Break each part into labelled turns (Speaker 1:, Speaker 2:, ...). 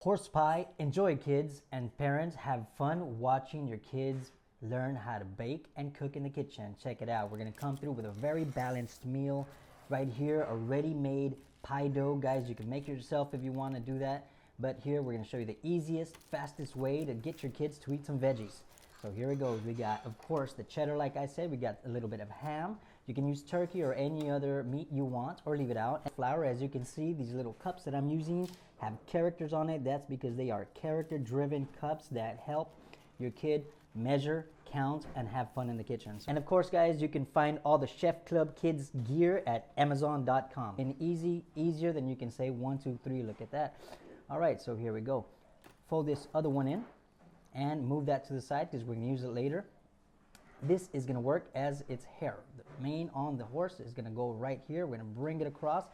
Speaker 1: Horse pie, enjoy kids, and parents have fun watching your kids learn how to bake and cook in the kitchen. Check it out. We're gonna come through with a very balanced meal right here, a ready-made pie dough. Guys, you can make it yourself if you want to do that, but here we're gonna show you the easiest, fastest way to get your kids to eat some veggies. So here it goes. We got, of course, the cheddar, like I said. We got a little bit of ham. You can use turkey or any other meat you want, or leave it out. And flour, as you can see, these little cups that I'm using have characters on it. That's because they are character-driven cups that help your kid measure, count, and have fun in the kitchen. And of course, guys, you can find all the Chefclub kids gear at Amazon.com. And easier than you can say 1, 2, 3. Look at that. All right, so here we go. Fold this other one in and move that to the side because we're going to use it later. This is going to work as its hair. The mane on the horse is going to go right here. We're going to bring it across.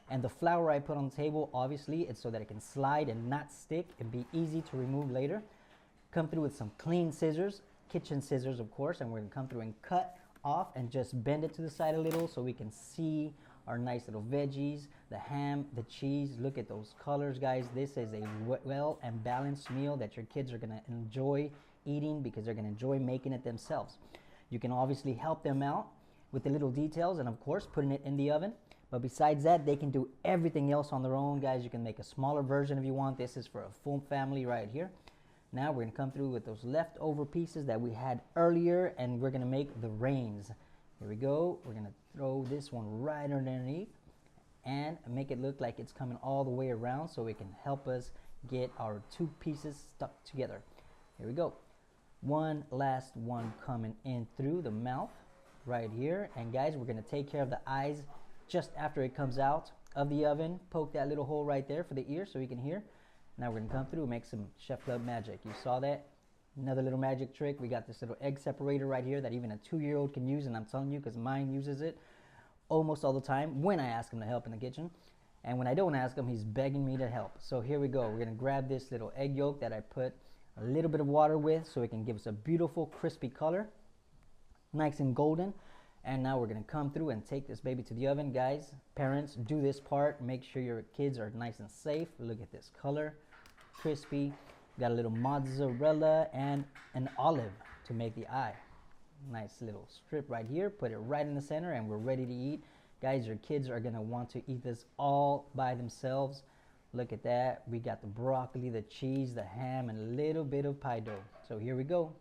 Speaker 1: And the flour I put on the table, obviously, it's so that it can slide and not stick and be easy to remove later. Come through with some clean scissors, kitchen scissors, of course, and we're going to come through and cut off and just bend it to the side a little so we can see our nice little veggies, the ham, the cheese. Look at those colors, guys. This is a well and balanced meal that your kids are going to enjoy eating because they're going to enjoy making it themselves. You can obviously help them out with the little details and, of course, putting it in the oven. But besides that, they can do everything else on their own, guys. You can make a smaller version if you want. This is for a full family right here. Now we're going to come through with those leftover pieces that we had earlier, and we're going to make the reins. Here we go. We're going to throw this one right underneath and make it look like it's coming all the way around so it can help us get our two pieces stuck together. Here we go. One last one coming in through the mouth right here. And guys, we're going to take care of the eyes just after it comes out of the oven. Poke that little hole right there for the ear so you can hear. Now we're going to come through and make some Chefclub magic. You saw that? Another little magic trick. We got this little egg separator right here that even a 2-year-old can use, and I'm telling you because mine uses it almost all the time when I ask him to help in the kitchen. And when I don't ask him, he's begging me to help. So here we go. We're going to grab this little egg yolk that I put a little bit of water with so it can give us a beautiful crispy color, nice and golden. And now we're going to come through and take this baby to the oven. Guys, parents, do this part. Make sure your kids are nice and safe. Look at this color, crispy. Got a little mozzarella and an olive to make the eye. Nice little strip right here. Put it right in the center and we're ready to eat. Guys, your kids are going to want to eat this all by themselves. Look at that. We got the broccoli, the cheese, the ham, and a little bit of pie dough. So here we go.